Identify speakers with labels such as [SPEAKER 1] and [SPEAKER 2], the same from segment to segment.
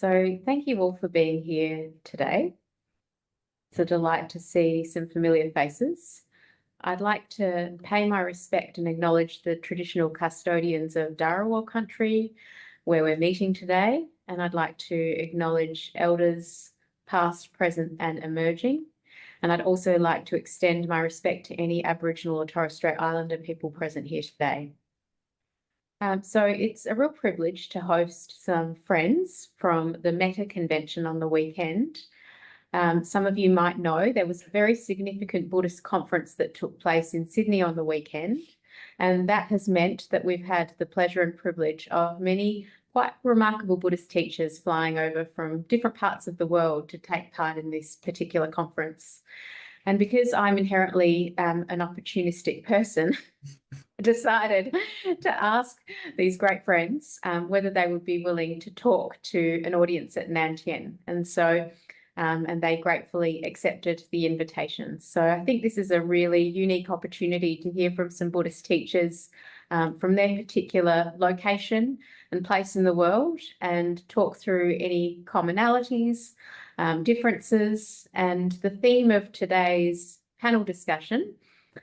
[SPEAKER 1] So thank you all for being here today. It's a delight to see some familiar faces. I'd like to pay my respect and acknowledge the traditional custodians of Dharawal country where we're meeting today, and I'd like to acknowledge elders past, present and emerging. And I'd also like to extend my respect to any Aboriginal or Torres Strait Islander people present here today. So it's a real privilege to host some friends from the Metta Convention on the weekend. Some of you might know there was a very significant Buddhist conference that took place in Sydney on the weekend, and that has meant that we've had the pleasure and privilege of many quite remarkable Buddhist teachers flying over from different parts of the world to take part in this particular conference. And because I'm inherently an opportunistic person, I decided to ask these great friends whether they would be willing to talk to an audience at Nantian. And so, and they gratefully accepted the invitation. So I think this is a really unique opportunity to hear from some Buddhist teachers from their particular location and place in the world and talk through any commonalities, differences. And the theme of today's panel discussion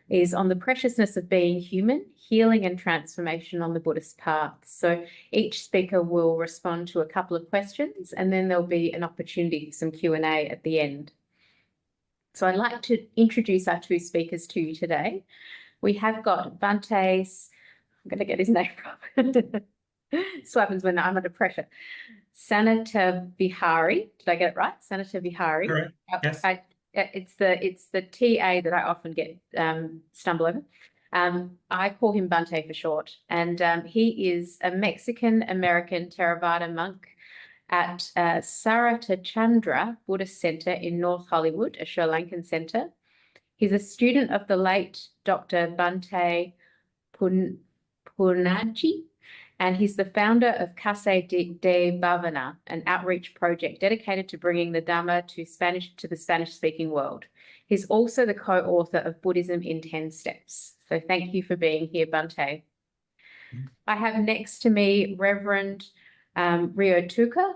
[SPEAKER 1] is on the preciousness of being human, healing and transformation on the Buddhist path. So each speaker will respond to a couple of questions and then there'll be an opportunity for some Q&A at the end. So I'd like to introduce our two speakers to you today. We have got Bhante, I'm going to get his name wrong. This happens when I'm under pressure. Sanāthāvihārī. Did I get it right? Sanāthāvihārī.
[SPEAKER 2] Correct. Yes.
[SPEAKER 1] It's the TA that I often get stumble over. I call him Bhante for short, and he is a Mexican-American Theravāda monk at Sarathchandra Buddhist Center in North Hollywood, a Sri Lankan center. He's a student of the late Dr. Bhante Puññaji, and he's the founder of Casa De Bhavana, an outreach project dedicated to bringing the Dhamma to the Spanish-speaking world. He's also the co-author of Buddhism in 10 Steps. So thank you for being here, Bhante. I have next to me Reverend Ryōtoku,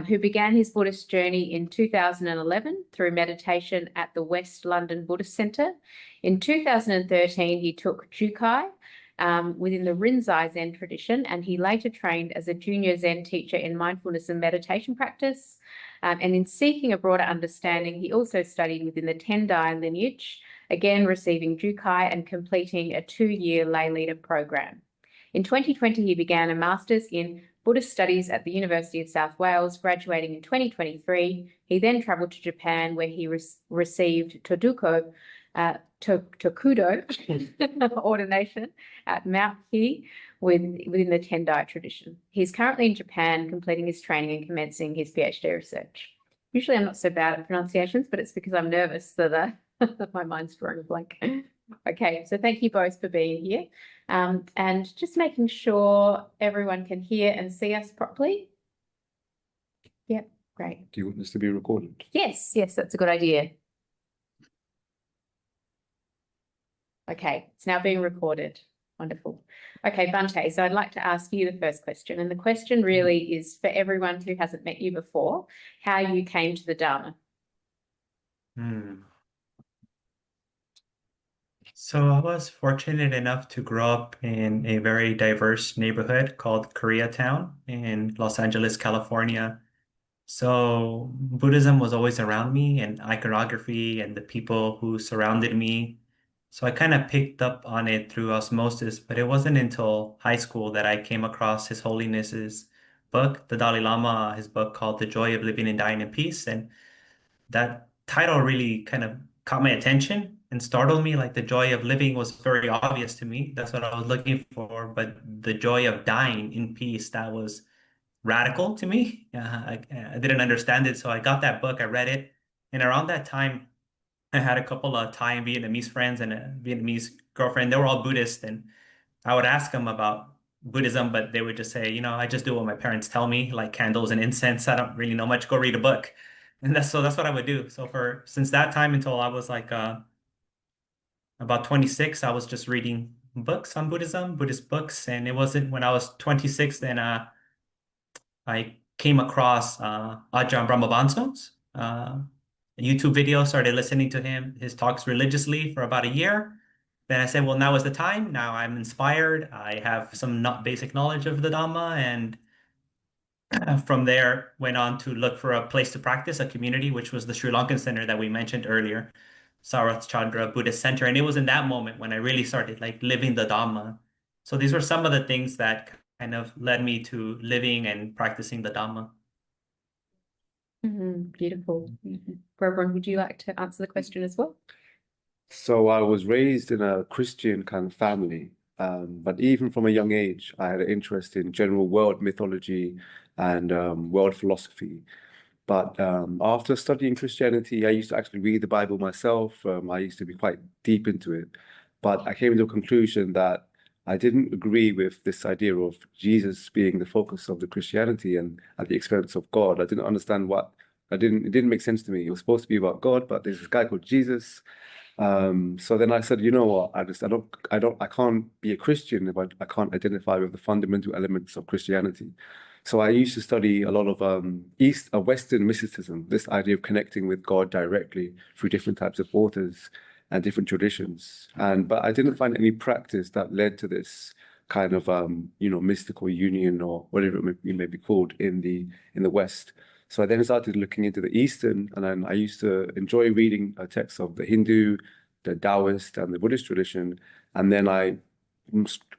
[SPEAKER 1] who began his Buddhist journey in 2011 through meditation at the West London Buddhist Center. In 2013, he took Jukai within the Rinzai Zen tradition, and he later trained as a junior Zen teacher in mindfulness and meditation practice. And in seeking a broader understanding, he also studied within the Tendai lineage, again receiving Jukai and completing a 2-year lay leader program. In 2020, he began a master's in Buddhist Studies at the University of South Wales, graduating in 2023. He then travelled to Japan, where he received Tokudo ordination at Mount Ki within the Tendai tradition. He's currently in Japan, completing his training and commencing his PhD research. Usually I'm not so bad at pronunciations, but it's because I'm nervous that my mind's drawing a blank. Okay, so thank you both for being here. And just making sure everyone can hear and see us properly. Yep, great.
[SPEAKER 3] Do you want this to be recorded?
[SPEAKER 1] Yes, that's a good idea. Okay, it's now being recorded. Wonderful. Okay, Bhante, so I'd like to ask you the first question. And the question really is for everyone who hasn't met you before, how you came to the Dharma.
[SPEAKER 2] So I was fortunate enough to grow up in a very diverse neighborhood called Koreatown in Los Angeles, California. So Buddhism was always around me and iconography and the people who surrounded me. So I kind of picked up on it through osmosis, but it wasn't until high school that I came across His Holiness's book, the Dalai Lama, his book called The Joy of Living and Dying in Peace. And that title really kind of caught my attention and startled me. Like, the joy of living was very obvious to me. That's what I was looking for. But the joy of dying in peace, that was radical to me. I didn't understand it. So I got that book, I read it. And around that time, I had a couple of Thai and Vietnamese friends and a Vietnamese girlfriend. They were all Buddhist. And I would ask them about Buddhism, but they would just say, I just do what my parents tell me, like candles and incense. I don't really know much. Go read a book. And that's what I would do. So since that time until I was like about 26, I was just reading books on Buddhism, Buddhist books, and it wasn't when I was 26 then I came across Ajahn Brahmabanso's YouTube video, started listening to his talks religiously for about a year. Then I said, well, now is the time. Now I'm inspired. I have some basic knowledge of the Dhamma, and from there went on to look for a place to practice, a community, which was the Sri Lankan center that we mentioned earlier, Sarathchandra Buddhist Center. And it was in that moment when I really started like living the Dhamma. So these were some of the things that kind of led me to living and practicing the Dhamma.
[SPEAKER 1] Beautiful. Reverend, would you like to answer the question as well?
[SPEAKER 3] So I was raised in a Christian kind of family, but even from a young age, I had an interest in general world mythology and world philosophy. But after studying Christianity, I used to actually read the Bible myself. I used to be quite deep into it. But I came to a conclusion that I didn't agree with this idea of Jesus being the focus of the Christianity and at the expense of God. I didn't understand it didn't make sense to me. It was supposed to be about God, but there's this guy called Jesus. So then I said, you know what, I can't be a Christian if I can't identify with the fundamental elements of Christianity. So I used to study a lot of Western mysticism, this idea of connecting with God directly through different types of authors and different traditions. But I didn't find any practice that led to this kind of mystical union or whatever it may be called in the West. So I then started looking into the Eastern, and then I used to enjoy reading texts of the Hindu, the Taoist, and the Buddhist tradition. And then I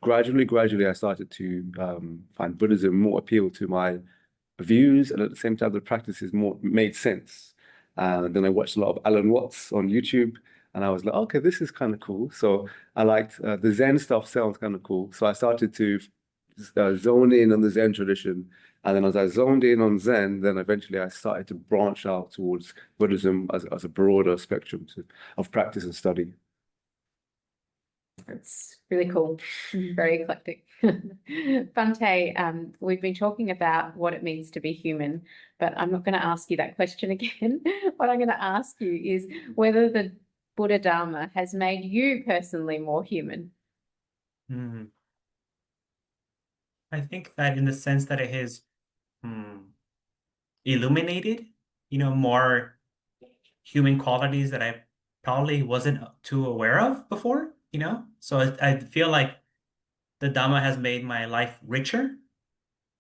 [SPEAKER 3] gradually I started to find Buddhism more appeal to my views, and at the same time the practices more made sense. And then I watched a lot of Alan Watts on YouTube, and I was like, okay, this is kind of cool. So I liked the Zen stuff, sounds kind of cool. So I started to zone in on the Zen tradition. And then as I zoned in on Zen, then eventually I started to branch out towards Buddhism as a broader spectrum of practice and study.
[SPEAKER 1] That's really cool. Very eclectic. Bhante, we've been talking about what it means to be human, but I'm not going to ask you that question again. What I'm going to ask you is whether the Buddha Dharma has made you personally more human.
[SPEAKER 2] I think that in the sense that it has illuminated, more human qualities that I probably wasn't too aware of before, So I feel like the Dhamma has made my life richer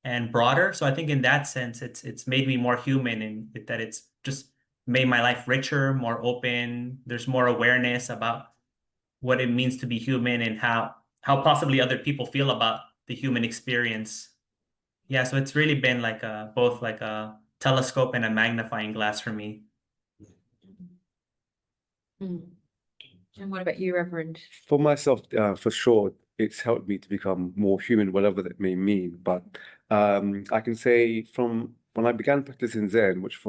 [SPEAKER 2] and broader. So I think in that sense, it's made me more human, and that it's just made my life richer, more open. There's more awareness about what it means to be human and how possibly other people feel about the human experience. Yeah, so it's really been like both like a telescope and a magnifying glass for me.
[SPEAKER 1] And what about you, Reverend?
[SPEAKER 3] For myself, for sure, it's helped me to become more human, whatever that may mean. But I can say from when I began practicing Zen, which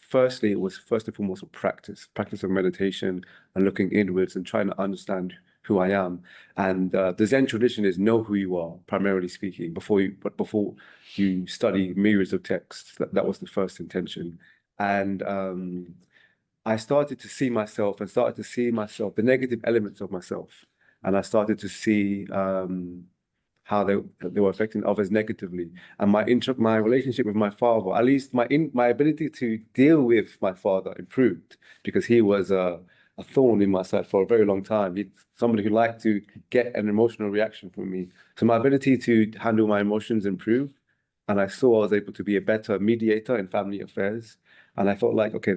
[SPEAKER 3] firstly, it was first and foremost a practice of meditation and looking inwards and trying to understand who I am. And the Zen tradition is know who you are, primarily speaking, before you study myriads of texts. That was the first intention. And I started to see myself the negative elements of myself. And I started to see how they were affecting others negatively. And my relationship with my father, at least my ability to deal with my father improved, because he was a thorn in my side for a very long time. He's somebody who liked to get an emotional reaction from me. So my ability to handle my emotions improved. And I saw I was able to be a better mediator in family affairs. And I felt like, okay,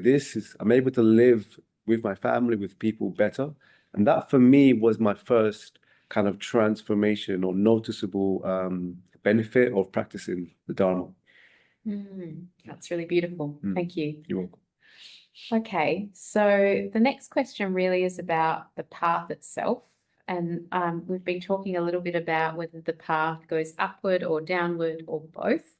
[SPEAKER 3] I'm able to live with my family, with people better. And that for me was my first kind of transformation or noticeable benefit of practicing the Dharma.
[SPEAKER 1] That's really beautiful. Thank you.
[SPEAKER 3] You're welcome.
[SPEAKER 1] Okay, so the next question really is about the path itself. And we've been talking a little bit about whether the path goes upward or downward or both.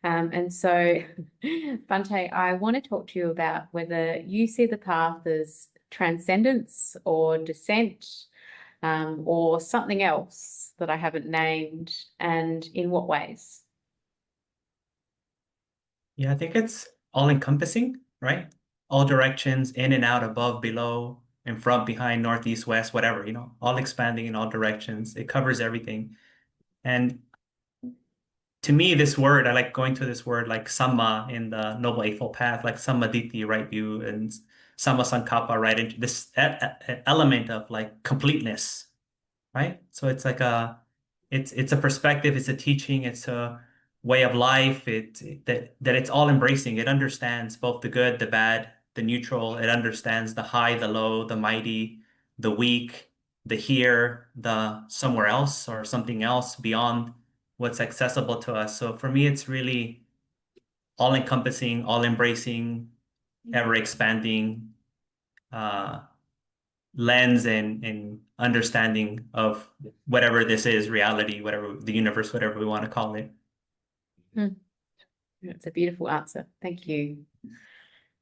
[SPEAKER 1] And so, Bhante, I want to talk to you about whether you see the path as transcendence or descent, or something else that I haven't named, and in what ways?
[SPEAKER 2] Yeah, I think it's all encompassing, right? All directions, in and out, above, below, in front, behind, north, east, west, whatever, all expanding in all directions. It covers everything. And to me, this word, I like going to this word like Samma in the Noble Eightfold Path, like Sammaditthi, right view, and Samma Sankappa, right into this element of like completeness, right? So it's like it's a perspective, it's a teaching, it's a way of life. That it's all embracing. It understands both the good, the bad, the neutral. It understands the high, the low, the mighty, the weak, the here, the somewhere else or something else beyond what's accessible to us. So for me, it's really all encompassing, all embracing, ever expanding lens and understanding of whatever this is, reality, whatever the universe, whatever we want to call it.
[SPEAKER 1] That's a beautiful answer. Thank you.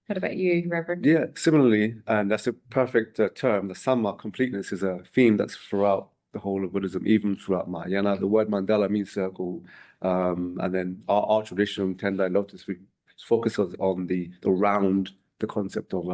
[SPEAKER 1] What about you, Reverend?
[SPEAKER 3] Yeah, similarly, and that's a perfect term. The Samma, completeness, is a theme that's throughout the whole of Buddhism, even throughout Mahayana. The word mandala means circle, and then our tradition, Tendai Lotus, we focus on the round, the concept of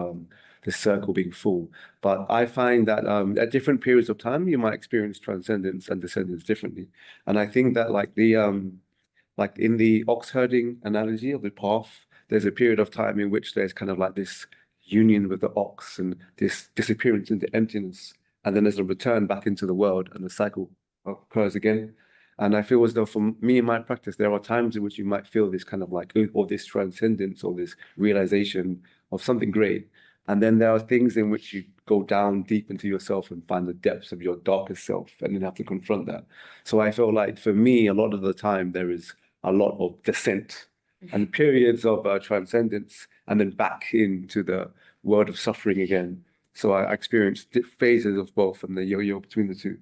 [SPEAKER 3] the circle being full. But I find that at different periods of time, you might experience transcendence and descendance differently. And I think that like in the ox herding analogy of the path, there's a period of time in which there's kind of like this union with the ox and this disappearance into emptiness. And then there's a return back into the world and the cycle occurs again. And I feel as though for me in my practice, there are times in which you might feel this kind of like, or this transcendence or this realization of something great. And then there are things in which you go down deep into yourself and find the depths of your darkest self and then have to confront that. So I feel like for me, a lot of the time, there is a lot of descent and periods of transcendence and then back into the world of suffering again. So I experienced phases of both and the yo-yo between the two.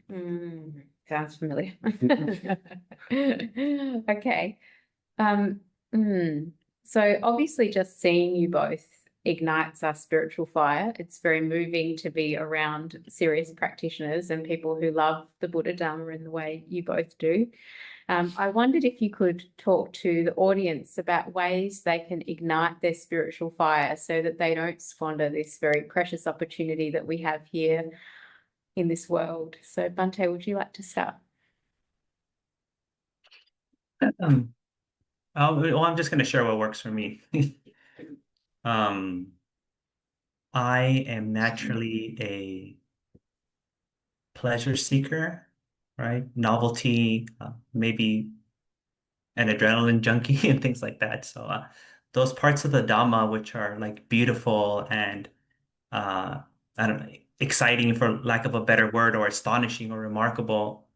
[SPEAKER 1] Sounds familiar. Okay. So obviously just seeing you both ignites our spiritual fire. It's very moving to be around serious practitioners and people who love the Buddha Dhamma in the way you both do. I wondered if you could talk to the audience about ways they can ignite their spiritual fire so that they don't squander this very precious opportunity that we have here in this world. So Bhante, would you like to start?
[SPEAKER 2] Well, I'm just going to share what works for me. I am naturally a pleasure seeker, right? Novelty, maybe an adrenaline junkie and things like that. So those parts of the Dhamma which are like beautiful and I don't know, exciting for lack of a better word, or astonishing or remarkable,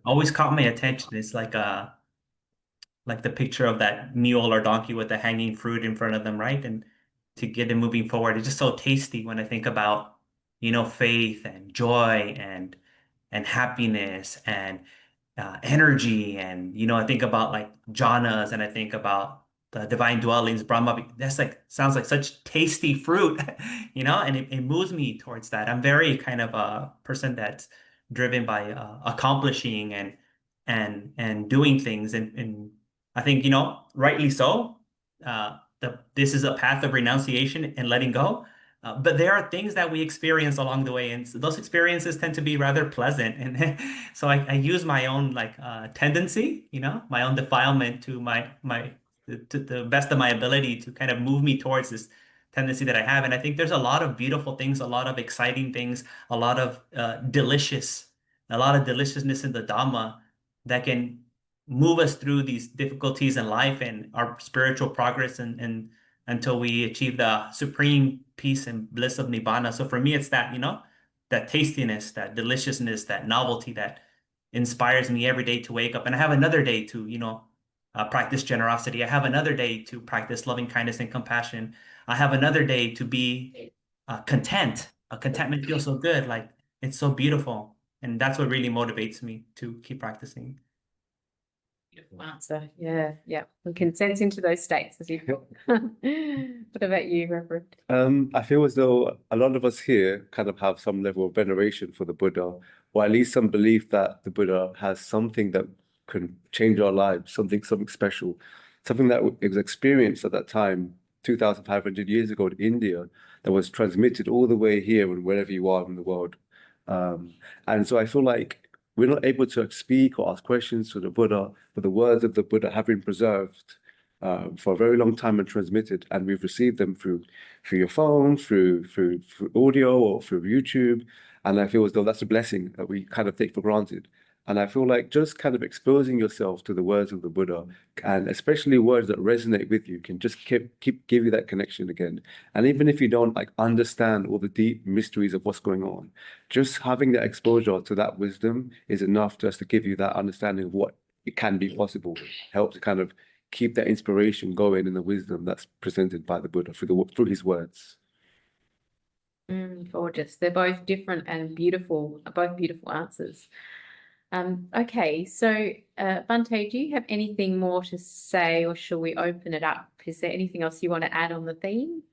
[SPEAKER 2] always caught my attention. It's like the picture of that mule or donkey with the hanging fruit in front of them, right? And to get it moving forward, it's just so tasty when I think about, faith and joy and happiness and energy. And, I think about like jhanas and I think about the divine dwellings, Brahma. That's like, sounds like such tasty fruit, and it moves me towards that. I'm very kind of a person that's driven by accomplishing and doing things. And I think, rightly so. This is a path of renunciation and letting go. But there are things that we experience along the way, and so those experiences tend to be rather pleasant. And so I use my own tendency, my own defilement to to the best of my ability to kind of move me towards this tendency that I have. And I think there's a lot of beautiful things, a lot of exciting things, a lot of deliciousness in the Dhamma that can move us through these difficulties in life and our spiritual progress and until we achieve the supreme peace and bliss of Nibbana. So for me, it's that, that tastiness, that deliciousness, that novelty that inspires me every day to wake up. And I have another day to, practice generosity. I have another day to practice loving kindness and compassion. I have another day to be content. Contentment feels so good. Like it's so beautiful. And that's what really motivates me to keep practicing.
[SPEAKER 1] Beautiful answer. Yeah. We can sense into those states as you talk. What about you, Reverend?
[SPEAKER 3] I feel as though a lot of us here kind of have some level of veneration for the Buddha, or at least some belief that the Buddha has something that can change our lives, something special, something that was experienced at that time 2,500 years ago in India that was transmitted all the way here and wherever you are in the world. And so I feel like we're not able to speak or ask questions to the Buddha, but the words of the Buddha have been preserved for a very long time and transmitted, and we've received them through your phone, through audio, or through YouTube. And I feel as though that's a blessing that we kind of take for granted. And I feel like just kind of exposing yourself to the words of the Buddha, and especially words that resonate with you, can just keep give you that connection again. And even if you don't like understand all the deep mysteries of what's going on, just having that exposure to that wisdom is enough just to give you that understanding of what it can be possible. Help to kind of keep that inspiration going in the wisdom that's presented by the Buddha through his words.
[SPEAKER 1] Gorgeous. They're both different and beautiful, both beautiful answers. Okay, so Bhante, do you have anything more to say, or shall we open it up? Is there anything else you want to add on the theme?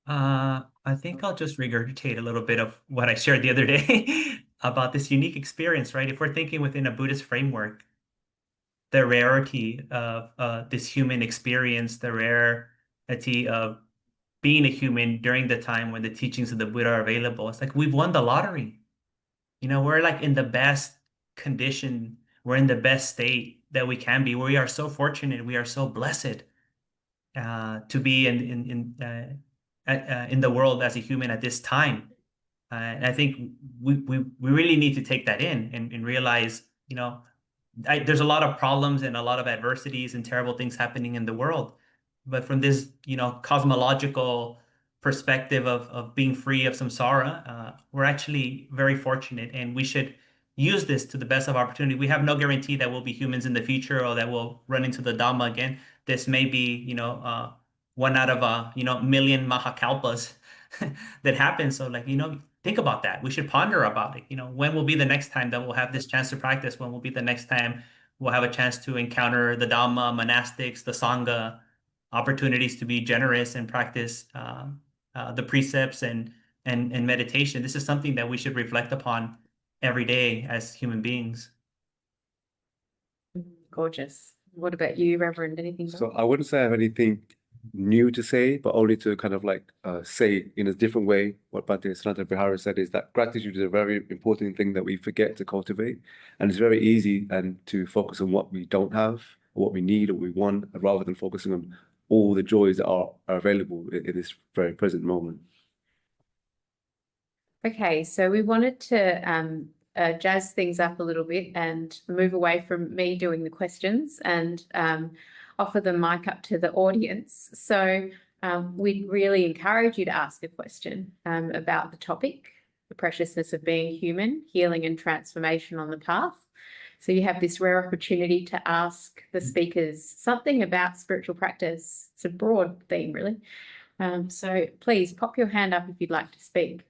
[SPEAKER 2] I think I'll just regurgitate a little bit of what I shared the other day about this unique experience, right? If we're thinking within a Buddhist framework, the rarity of this human experience, the rarity of being a human during the time when the teachings of the Buddha are available, it's like we've won the lottery. You know, we're like in the best condition, we're in the best state that we can be. We are so fortunate, we are so blessed to be in the world as a human at this time. And I think we really need to take that in and realize, you know, there's a lot of problems and a lot of adversities and terrible things happening in the world. But from this, you know, cosmological perspective of being free of samsara, we're actually very fortunate, and we should use this to the best of opportunity. We have no guarantee that we'll be humans in the future or that we'll run into the Dhamma again. This may be, you know, one out of a, you know, million Mahakalpas that happens. So like, you know, think about that. We should ponder about it. You know, when will be the next time that we'll have this chance to practice? When will be the next time we'll have a chance to encounter the Dhamma, monastics, the Sangha, opportunities to be generous and practice the precepts and meditation? This is something that we should reflect upon every day as human beings.
[SPEAKER 1] Gorgeous. What about you, Reverend? Anything
[SPEAKER 3] So
[SPEAKER 1] more?
[SPEAKER 3] I wouldn't say I have anything new to say, but only to kind of like say in a different way what Bhante Sanāthāvihārī said, is that gratitude is a very important thing that we forget to cultivate. And it's very easy and to focus on what we don't have, or what we need, or what we want, rather than focusing on all the joys that are available in this very present moment.
[SPEAKER 1] Okay, so we wanted to jazz things up a little bit and move away from me doing the questions and offer the mic up to the audience. So we'd really encourage you to ask a question about the topic, the preciousness of being human, healing and transformation on the path. So you have this rare opportunity to ask the speakers something about spiritual practice. It's a broad theme, really. So please pop your hand up if you'd like to speak.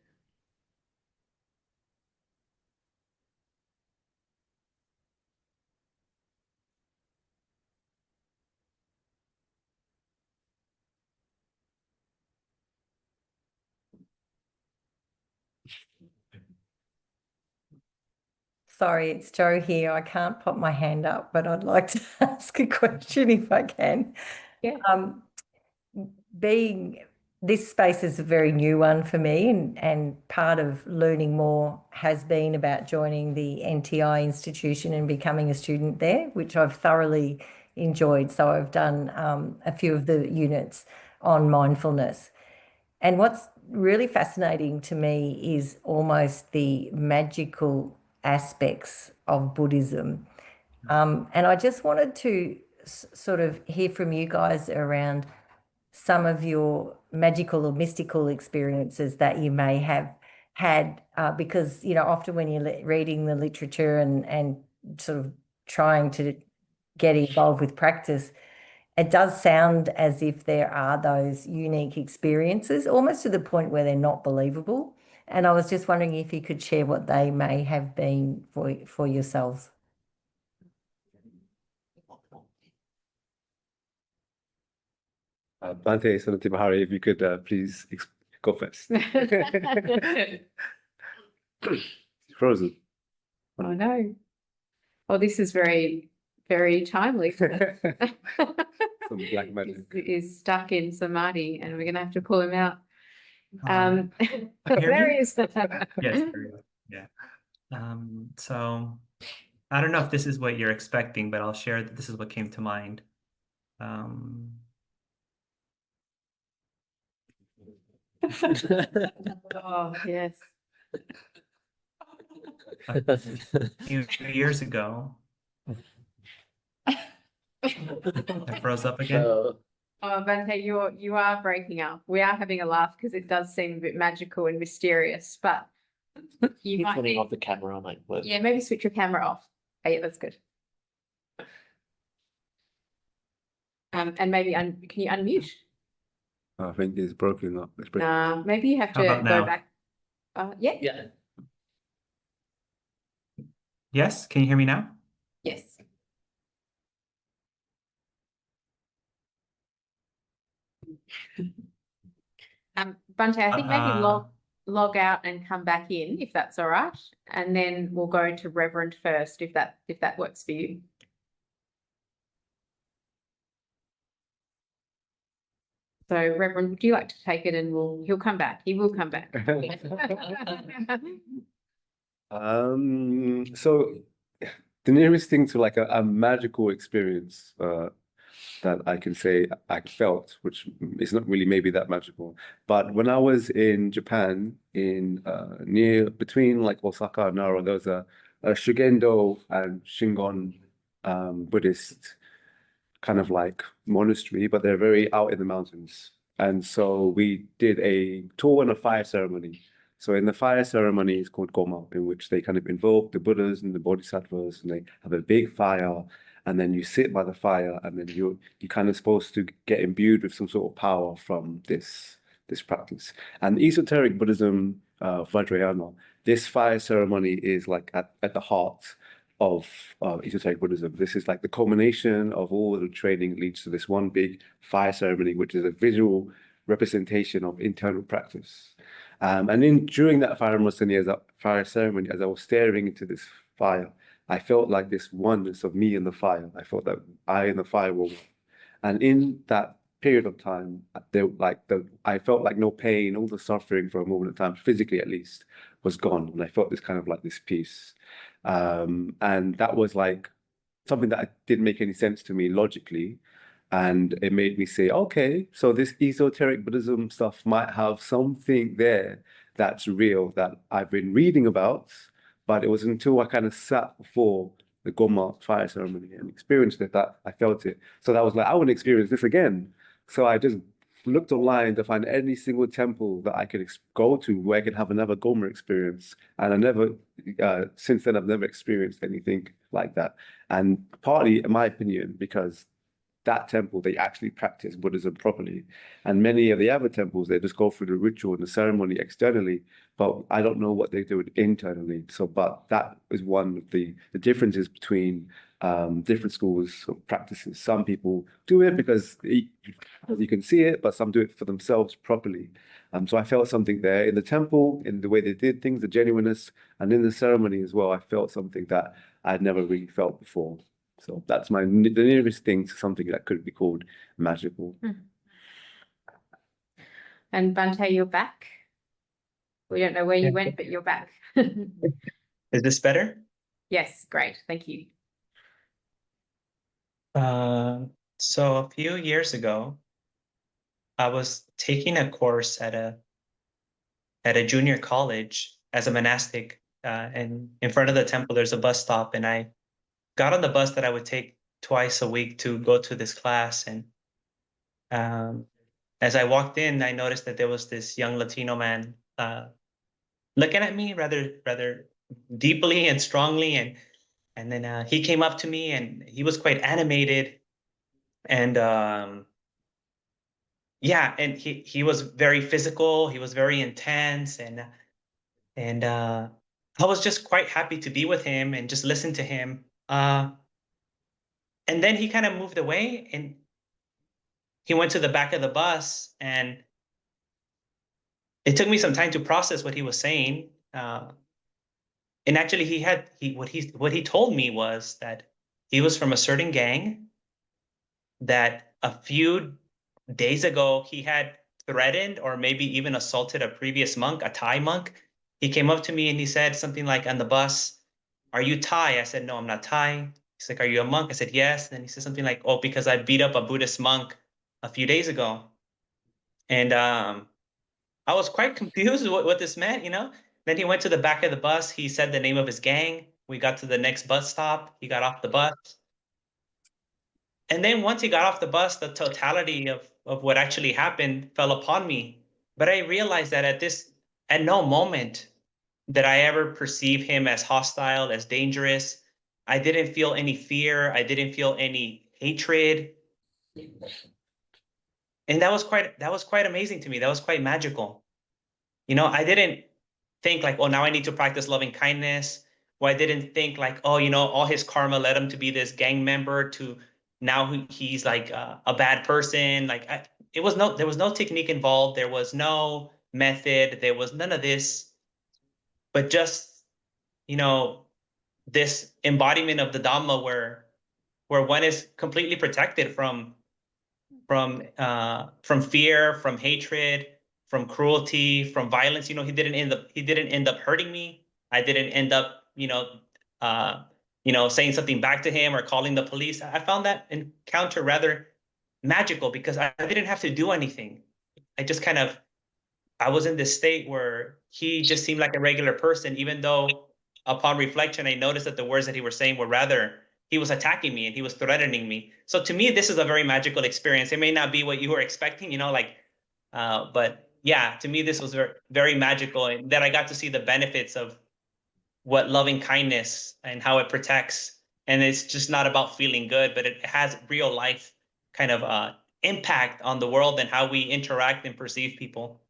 [SPEAKER 4] Sorry, it's Jo here. I can't pop my hand up, but I'd like to ask a question if I can.
[SPEAKER 1] Yeah.
[SPEAKER 4] This space is a very new one for me, and part of learning more has been about joining the NTI institution and becoming a student there, which I've thoroughly enjoyed. So I've done a few of the units on mindfulness. And what's really fascinating to me is almost the magical aspects of Buddhism. And I just wanted to sort of hear from you guys around some of your magical or mystical experiences that you may have had, because, you know, often when you're reading the literature and sort of trying to get involved with practice, it does sound as if there are those unique experiences, almost to the point where they're not believable. And I was just wondering if you could share what they may have been for yourselves.
[SPEAKER 3] Bhante Sanāthāvihārī, if you could please go first. Frozen.
[SPEAKER 1] I know. Well, this is very very timely.
[SPEAKER 3] Some black magic.
[SPEAKER 1] Is stuck in samadhi, and we're going to have to pull him out.
[SPEAKER 2] Hear
[SPEAKER 1] There
[SPEAKER 2] me?
[SPEAKER 1] he is.
[SPEAKER 2] Yes, there we go. Yeah. So I don't know if this is what you're expecting, but I'll share that this is what came to mind.
[SPEAKER 1] Oh, yes.
[SPEAKER 2] A few years ago, I froze up again.
[SPEAKER 1] Oh, Bhante, you are breaking up. We are having a laugh because it does seem a bit magical and mysterious, but you might
[SPEAKER 5] Turning
[SPEAKER 1] need,
[SPEAKER 5] off the camera might work.
[SPEAKER 1] yeah, maybe switch your camera off. Oh, yeah, that's good. And maybe can you unmute?
[SPEAKER 3] I think it's broken up. It's breaking.
[SPEAKER 1] Maybe you have
[SPEAKER 2] How
[SPEAKER 1] to
[SPEAKER 2] about
[SPEAKER 1] go
[SPEAKER 2] now?
[SPEAKER 1] back. Yeah.
[SPEAKER 5] Yeah.
[SPEAKER 2] Yes, can you hear me now?
[SPEAKER 1] Yes. Bhante, I think maybe log out and come back in if that's all right, and then we'll go to Reverend first if that works for you. So Reverend, would you like to take it, and he'll come back. He will come back.
[SPEAKER 3] So the nearest thing to like a magical experience that I can say I felt, which is not really maybe that magical, but when I was in Japan, in between like Osaka and Nara, there was a Shugendo and Shingon Buddhist kind of like monastery, but they're very out in the mountains. And so we did a tour and a fire ceremony. So in the fire ceremony, it's called Goma, in which they kind of invoke the Buddhas and the Bodhisattvas, and they have a big fire, and then you sit by the fire, and then you're kind of supposed to get imbued with some sort of power from this practice. And esoteric Buddhism, Vajrayana, this fire ceremony is like at the heart of esoteric Buddhism. This is like the culmination of all the training leads to this one big fire ceremony, which is a visual representation of internal practice. And during that fire ceremony, as I was staring into this fire, I felt like this oneness of me and the fire. I felt that I and the fire were one. And in that period of time, I felt like no pain, all the suffering for a moment of time, physically at least, was gone. And I felt this kind of like this peace. And that was like something that didn't make any sense to me logically. And it made me say, okay, so this esoteric Buddhism stuff might have something there that's real that I've been reading about, but it was until I kind of sat before the Goma fire ceremony and experienced it that I felt it. So that was like, I want to experience this again. So I just looked online to find any single temple that I could go to where I could have another Goma experience. And I never, since then, I've never experienced anything like that. And partly, in my opinion, because that temple, they actually practice Buddhism properly. And many of the other temples, they just go through the ritual and the ceremony externally, but I don't know what they do internally. So, but that is one of the differences between different schools of practices. Some people do it because you can see it, but some do it for themselves properly. So I felt something there in the temple, in the way they did things, the genuineness, and in the ceremony as well. I felt something that I'd never really felt before. So that's the nearest thing to something that could be called magical.
[SPEAKER 1] And Bhante, you're back. We don't know where you went, but you're back.
[SPEAKER 2] Is this better?
[SPEAKER 1] Yes, great. Thank you.
[SPEAKER 2] So a few years ago, I was taking a course at a junior college as a monastic, and in front of the temple, there's a bus stop, and I got on the bus that I would take twice a week to go to this class. And as I walked in, I noticed that there was this young Latino man looking at me rather deeply and strongly. And then he came up to me, and he was quite animated. And yeah, and he was very physical. He was very intense. And I was just quite happy to be with him and just listen to him. And then he kind of moved away, and he went to the back of the bus, and it took me some time to process what he was saying. And actually, what he told me was that
[SPEAKER 5] He was from a certain gang that a few days ago he had threatened or maybe even assaulted a previous monk, a Thai monk. He came up to me and he said something like on the bus, "Are you Thai?" I said, "No, I'm not Thai." He's like, "Are you a monk?" I said, "Yes." Then he said something like, "Oh, because I beat up a Buddhist monk a few days ago." And I was quite confused with what this meant, you know? Then he went to the back of the bus. He said the name of his gang. We got to the next bus stop. He got off the bus. And then once he got off the bus, the totality of what actually happened fell upon me. But I realized that at no moment did I ever perceive him as hostile, as dangerous. I didn't feel any fear. I didn't feel any hatred. And that was quite amazing to me. That was quite magical. You know, I didn't think like, oh, now I need to practice loving kindness. Or I didn't think like, oh, you know, all his karma led him to be this gang member to now he's like a bad person. Like there was no technique involved. There was no method. There was none of this, but just, you know, this embodiment of the Dhamma where one is completely protected from fear, from hatred, from cruelty, from violence. You know, he didn't end up hurting me. I didn't end up, saying something back to him or calling the police. I found that encounter rather magical because I didn't have to do anything. I was in this state where he just seemed like a regular person, even though upon reflection, I noticed that the words that he was saying were rather, he was attacking me and he was threatening me. So to me, this is a very magical experience. It may not be what you were expecting, you know, but yeah, to me, this was very, very magical, and that I got to see the benefits of what loving kindness and how it protects. And it's just not about feeling good, but it has real life kind of impact on the world and how we interact and perceive people.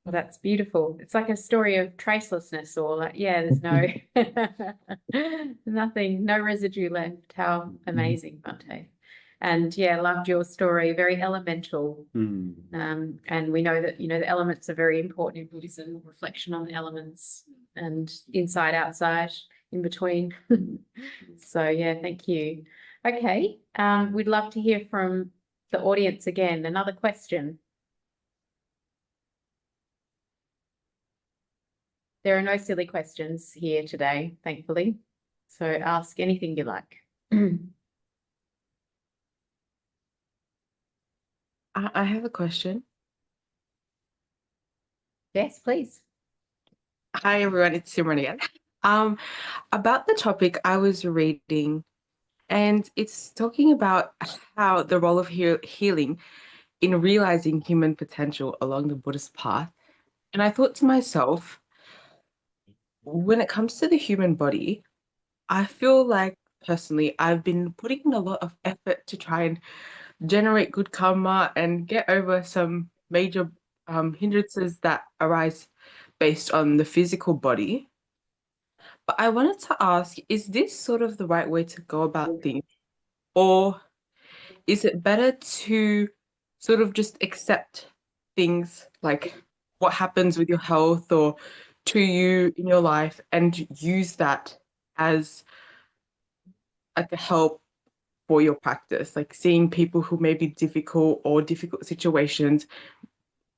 [SPEAKER 1] Well, that's beautiful. It's like a story of tracelessness, or like, yeah, there's no nothing, no residue left. How amazing, Bhante. And yeah, loved your story. Very elemental. And we know that, you know, the elements are very important in Buddhism, reflection on the elements and inside, outside, in between. So yeah, thank you. Okay. We'd love to hear from the audience again. Another question. There are no silly questions here today, thankfully. So ask anything you like.
[SPEAKER 6] I have a question.
[SPEAKER 1] Yes, please.
[SPEAKER 6] Hi, everyone. It's Simran again. About the topic I was reading, and it's talking about how the role of healing in realizing human potential along the Buddhist path. And I thought to myself, when it comes to the human body, I feel like personally I've been putting in a lot of effort to try and generate good karma and get over some major hindrances that arise based on the physical body. But I wanted to ask, is this sort of the right way to go about things? Or is it better to sort of just accept things like what happens with your health or to you in your life and use that as like a help for your practice, like seeing people who may be difficult or difficult situations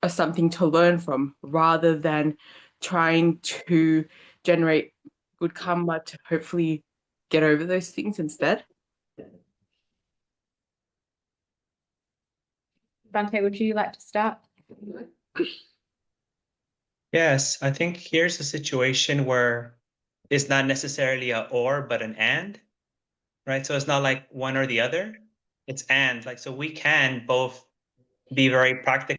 [SPEAKER 6] as something to learn from rather than trying to generate good karma to hopefully get over those things instead?
[SPEAKER 1] Bhante, would you like to start?
[SPEAKER 5] Yes, I think here's a situation where it's not necessarily a or, but an and, right? So it's not like one or the other. It's and, like, so we can both be very practical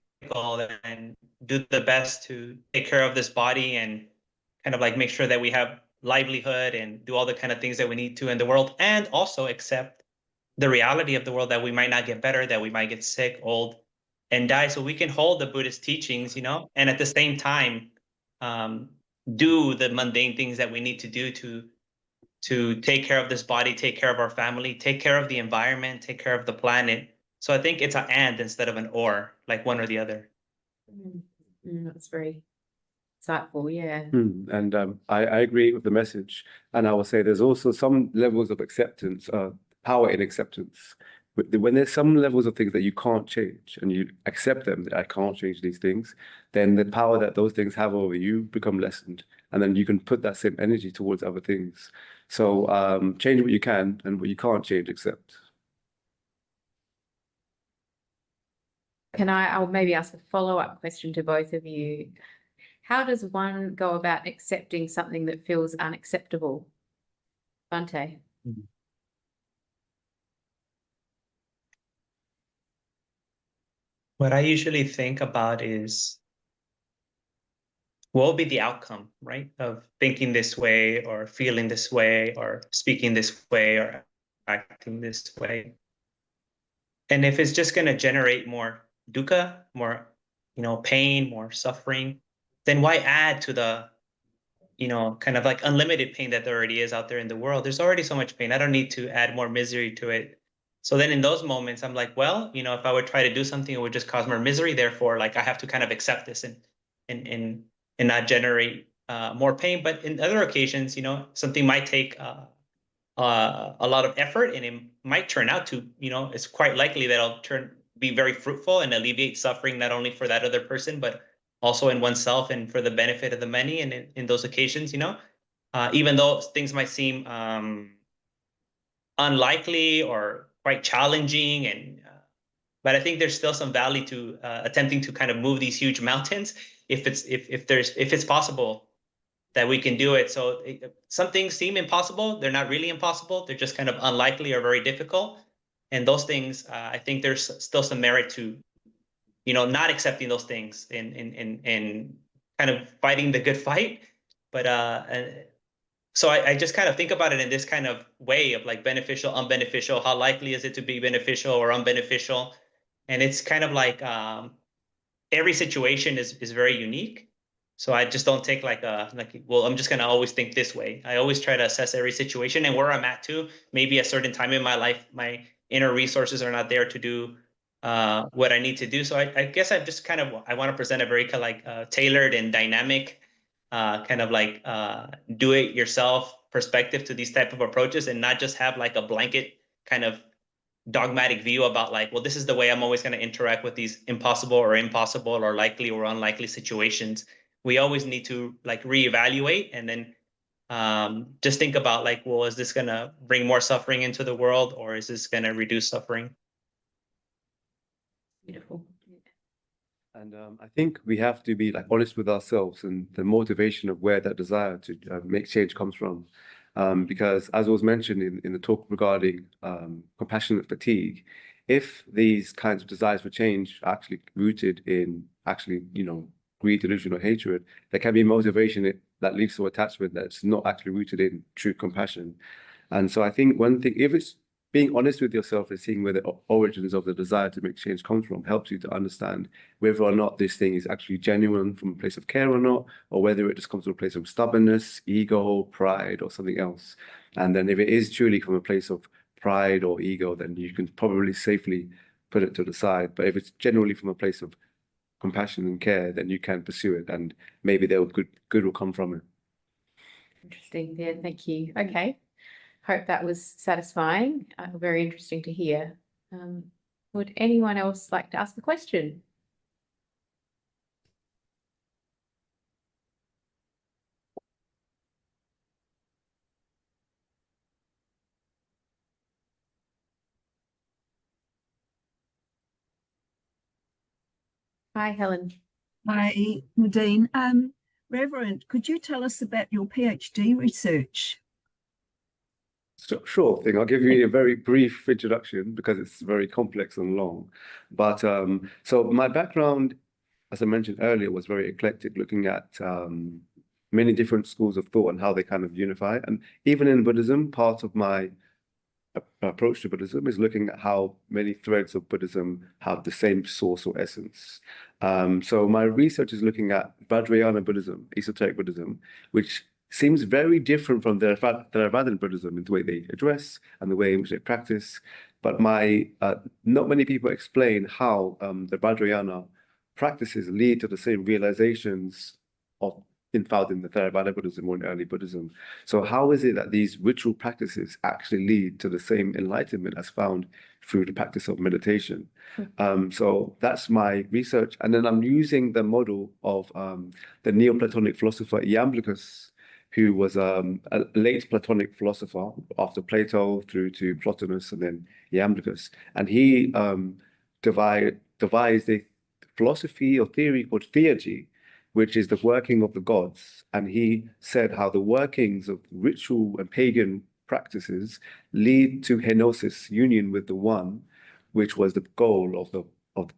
[SPEAKER 5] and do the best to take care of this body and kind of like make sure that we have livelihood and do all the kind of things that we need to in the world, and also accept the reality of the world that we might not get better, that we might get sick, old, and die. So we can hold the Buddhist teachings, you know, and at the same time do the mundane things that we need to do to take care of this body, take care of our family, take care of the environment, take care of the planet. So I think it's an and instead of an or, like one or the other.
[SPEAKER 1] That's very insightful, yeah.
[SPEAKER 3] And I agree with the message. And I will say there's also some levels of acceptance, power in acceptance. When there's some levels of things that you can't change and you accept them, that I can't change these things, then the power that those things have over you become lessened. And then you can put that same energy towards other things. So change what you can, and what you can't change, accept.
[SPEAKER 1] I'll maybe ask a follow-up question to both of you. How does one go about accepting something that feels unacceptable? Bhante?
[SPEAKER 5] What I usually think about is, what will be the outcome, right, of thinking this way or feeling this way or speaking this way or acting this way? And if it's just going to generate more dukkha, more, pain, more suffering, then why add to the, kind of like unlimited pain that there already is out there in the world? There's already so much pain. I don't need to add more misery to it. So then in those moments, I'm like, well, if I would try to do something, it would just cause more misery. Therefore, like, I have to kind of accept this and not generate more pain. But in other occasions, something might take a lot of effort, and it might turn out to, it's quite likely that it'll be very fruitful and alleviate suffering, not only for that other person, but also in oneself and for the benefit of the many. And in those occasions, even though things might seem unlikely or quite challenging, but I think there's still some value to attempting to kind of move these huge mountains if it's possible that we can do it. So some things seem impossible. They're not really impossible. They're just kind of unlikely or very difficult. And those things, I think there's still some merit to, not accepting those things and kind of fighting the good fight. But so I just kind of think about it in this kind of way of like beneficial, unbeneficial. How likely is it to be beneficial or unbeneficial? And it's kind of like every situation is very unique. So I just don't take well, I'm just going to always think this way. I always try to assess every situation and where I'm at too. Maybe a certain time in my life, my inner resources are not there to do what I need to do. So I guess I just kind of, I want to present a very tailored and dynamic kind of like do it yourself perspective to these type of approaches, and not just have like a blanket kind of dogmatic view about like, well, this is the way I'm always going to interact with these impossible or likely or unlikely situations. We always need to like reevaluate and then just think about like, well, is this going to bring more suffering into the world, or is this going to reduce suffering?
[SPEAKER 1] Beautiful.
[SPEAKER 3] And I think we have to be like honest with ourselves and the motivation of where that desire to make change comes from. Because as was mentioned in the talk regarding compassionate fatigue, if these kinds of desires for change are actually rooted in greed, delusion, or hatred, there can be motivation that leads to attachment that's not actually rooted in true compassion. And so I think one thing, if it's being honest with yourself and seeing where the origins of the desire to make change comes from, helps you to understand whether or not this thing is actually genuine from a place of care or not, or whether it just comes from a place of stubbornness, ego, pride, or something else. And then if it is truly from a place of pride or ego, then you can probably safely put it to the side. But if it's generally from a place of compassion and care, then you can pursue it, and maybe good will come from it.
[SPEAKER 1] Interesting. Yeah, thank you. Okay. Hope that was satisfying. Very interesting to hear. Would anyone else like to ask a question? Hi, Helen.
[SPEAKER 7] Hi, Nadine. Reverend, could you tell us about your PhD research?
[SPEAKER 3] Sure thing. I'll give you a very brief introduction because it's very complex and long. But so my background, as I mentioned earlier, was very eclectic, looking at many different schools of thought and how they kind of unify. And even in Buddhism, part of my approach to Buddhism is looking at how many threads of Buddhism have the same source or essence. So my research is looking at Vajrayana Buddhism, esoteric Buddhism, which seems very different from Theravādan Buddhism in the way they address and the way in which they practice. But not many people explain how the Vajrayana practices lead to the same realizations of found in the Theravāda Buddhism or in early Buddhism. So how is it that these ritual practices actually lead to the same enlightenment as found through the practice of meditation? So that's my research. And then I'm using the model of the Neoplatonic philosopher Iamblichus, who was a late Platonic philosopher after Plato through to Plotinus and then Iamblichus. And he devised a philosophy or theory called theurgy, which is the working of the gods. And he said how the workings of ritual and pagan practices lead to kenosis, union with the one, which was the goal of the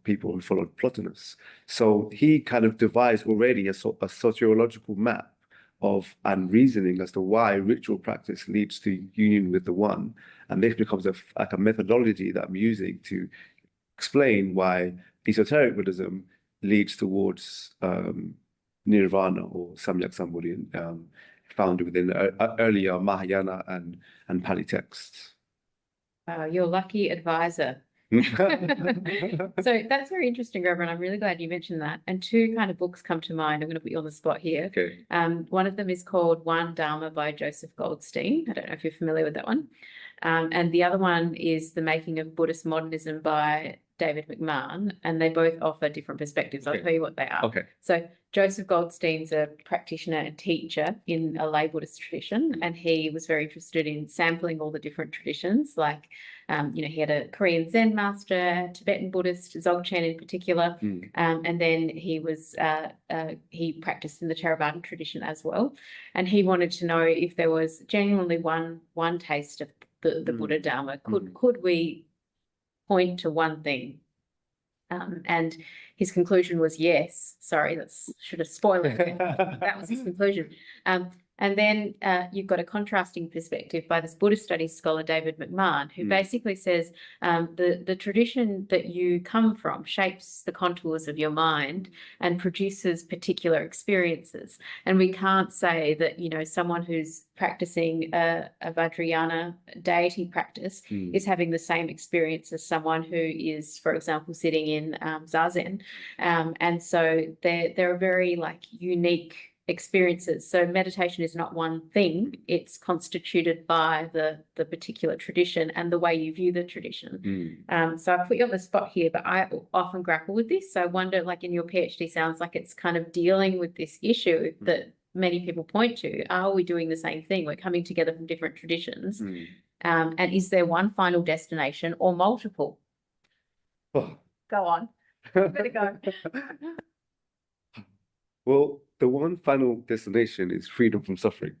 [SPEAKER 3] people who followed Plotinus. So he kind of devised already a sociological map of and reasoning as to why ritual practice leads to union with the one. And this becomes like a methodology that I'm using to explain why esoteric Buddhism leads towards nirvana or samyak sambodhi, found within earlier Mahayana and Pali texts.
[SPEAKER 1] You're lucky advisor. So that's very interesting, Reverend. I'm really glad you mentioned that. And two kind of books come to mind. I'm going to put you on the spot here.
[SPEAKER 3] Okay.
[SPEAKER 1] One of them is called One Dharma by Joseph Goldstein. I don't know if you're familiar with that one. And the other one is The Making of Buddhist Modernism by David McMahon, and they both offer different perspectives. I'll tell you what they are.
[SPEAKER 3] Okay.
[SPEAKER 1] So Joseph Goldstein's a practitioner and teacher in a lay Buddhist tradition, and he was very interested in sampling all the different traditions. Like, he had a Korean Zen master, Tibetan Buddhist, Dzogchen in particular, and then he practiced in the Theravāda tradition as well. And he wanted to know if there was genuinely one taste of the Buddha Dharma. Could we point to one thing? And his conclusion was yes. Sorry, should have spoiled it. That was his conclusion. And then you've got a contrasting perspective by this Buddhist studies scholar, David McMahon, who basically says the tradition that you come from shapes the contours of your mind and produces particular experiences. And we can't say that, someone who's practicing a Vajrayana deity practice is having the same experience as someone who is, for example, sitting in Zazen. And so there are very unique experiences. So meditation is not one thing. It's constituted by the particular tradition and the way you view the tradition. So I put you on the spot here, but I often grapple with this. So I wonder, in your PhD, sounds like it's kind of dealing with this issue that many people point to. Are we doing the same thing? We're coming together from different traditions. And is there one final destination or multiple?
[SPEAKER 3] Oh.
[SPEAKER 1] Go on. Better go.
[SPEAKER 3] Well, the one final destination is freedom from suffering.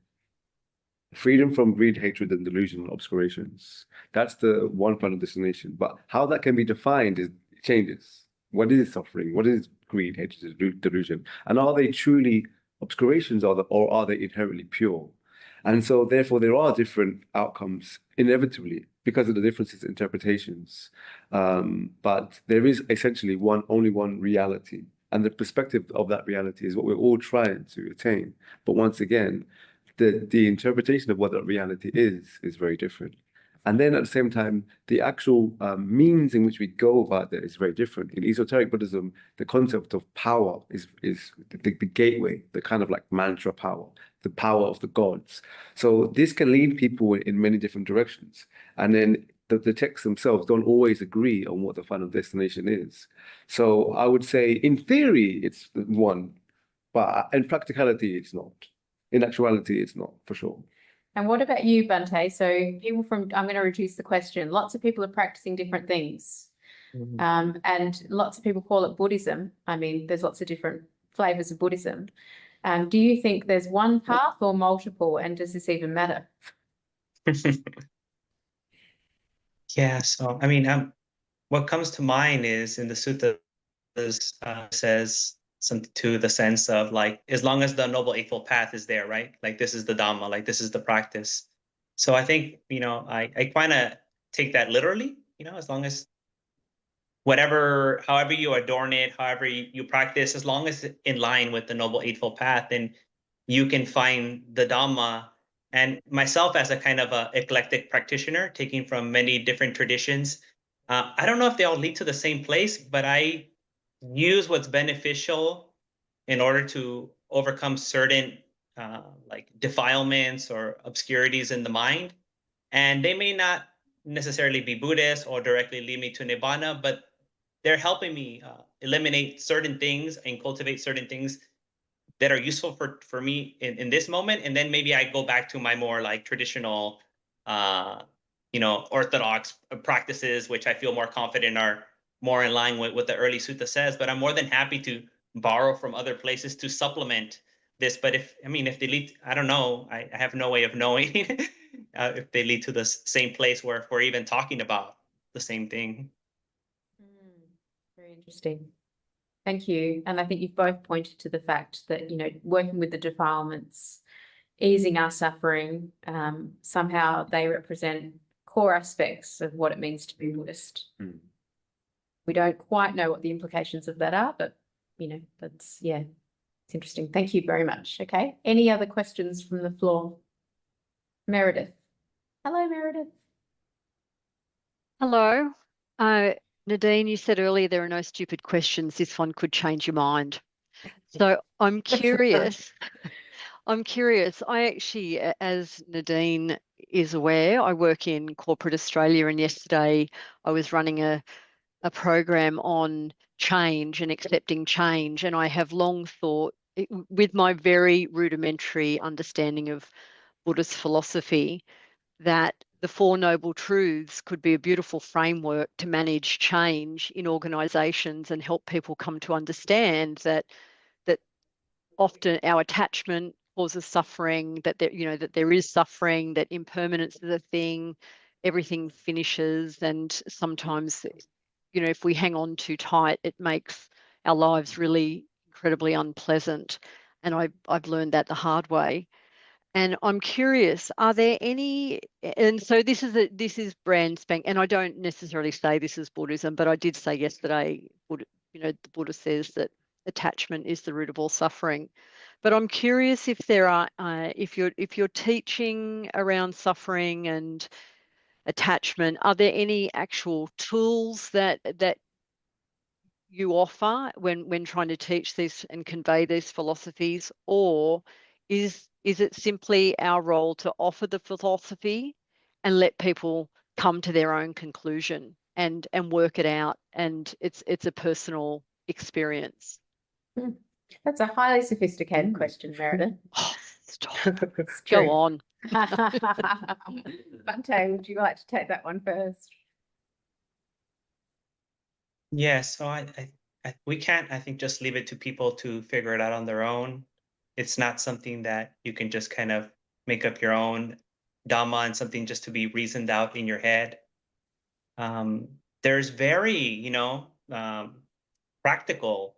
[SPEAKER 3] Freedom from greed, hatred, and delusion and obscurations. That's the one final destination. But how that can be defined changes. What is suffering? What is greed, hatred, delusion? And are they truly obscurations or are they inherently pure? And so therefore there are different outcomes inevitably because of the differences in interpretations. But there is essentially only one reality. And the perspective of that reality is what we're all trying to attain. But once again, the interpretation of what that reality is very different. And then at the same time, the actual means in which we go about that is very different. In esoteric Buddhism, the concept of power is the gateway, the kind of mantra power, the power of the gods. So this can lead people in many different directions. And then the texts themselves don't always agree on what the final destination is. So I would say, in theory, it's one, but in practicality, it's not. In actuality, it's not, for sure.
[SPEAKER 1] And what about you, Bhante? So I'm going to reduce the question. Lots of people are practicing different things. And lots of people call it Buddhism. I mean, there's lots of different flavors of Buddhism. Do you think there's one path or multiple? And does this even matter?
[SPEAKER 5] Yeah, so what comes to mind is in the sutta says something to the sense of as long as the Noble Eightfold Path is there, right? This is the Dhamma, this is the practice. So I think, I kind of take that literally, as long as however you adorn it, however you practice, as long as it's in line with the Noble Eightfold Path, then you can find the Dhamma. And myself as a kind of a eclectic practitioner, taking from many different traditions, I don't know if they all lead to the same place, but I use what's beneficial in order to overcome certain like defilements or obscurities in the mind. And they may not necessarily be Buddhist or directly lead me to Nibbana, but they're helping me eliminate certain things and cultivate certain things that are useful for me in this moment. And then maybe I go back to my more like traditional, orthodox practices, which I feel more confident are more in line with what the early sutta says. But I'm more than happy to borrow from other places to supplement this. But if they lead, I don't know, I have no way of knowing if they lead to the same place where if we're even talking about the same thing.
[SPEAKER 1] Very interesting. Thank you. And I think you've both pointed to the fact that, working with the defilements, easing our suffering, somehow they represent core aspects of what it means to be Buddhist. We don't quite know what the implications of that are, but, it's interesting. Thank you very much. Okay. Any other questions from the floor? Meredith. Hello, Meredith.
[SPEAKER 8] Hello. Nadine, you said earlier there are no stupid questions. This one could change your mind. So I'm curious. I actually, as Nadine is aware, I work in corporate Australia, and yesterday I was running a program on change and accepting change. And I have long thought, with my very rudimentary understanding of Buddhist philosophy, that the Four Noble Truths could be a beautiful framework to manage change in organisations and help people come to understand that often our attachment causes suffering, that there is suffering, that impermanence is a thing, everything finishes, and sometimes, if we hang on too tight, it makes our lives really incredibly unpleasant. And I've learned that the hard way. And I'm curious, are there any, and so this is brand spank, and I don't necessarily say this is Buddhism, but I did say yesterday, the Buddha says that attachment is the root of all suffering. But I'm curious if there are, if you're teaching around suffering and attachment, are there any actual tools that you offer when trying to teach this and convey these philosophies, or is it simply our role to offer the philosophy and let people come to their own conclusion and work it out, and it's a personal experience?
[SPEAKER 1] That's a highly sophisticated question, Meredith.
[SPEAKER 8] Oh, stop. Go on.
[SPEAKER 1] Bhante, would you like to take that one first?
[SPEAKER 5] Yeah, so we can't, I think, just leave it to people to figure it out on their own. It's not something that you can just kind of make up your own Dhamma and something just to be reasoned out in your head. There's very, practical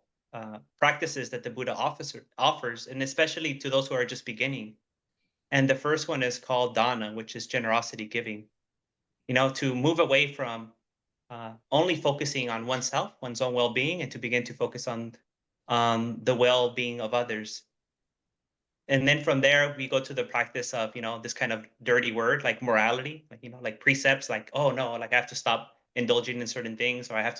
[SPEAKER 5] practices that the Buddha offers, and especially to those who are just beginning. And the first one is called dana, which is generosity giving. To move away from only focusing on oneself, one's own well-being, and to begin to focus on the well-being of others. And then from there, we go to the practice of, this kind of dirty word, like morality, like precepts, like, oh no, like I have to stop indulging in certain things, or I have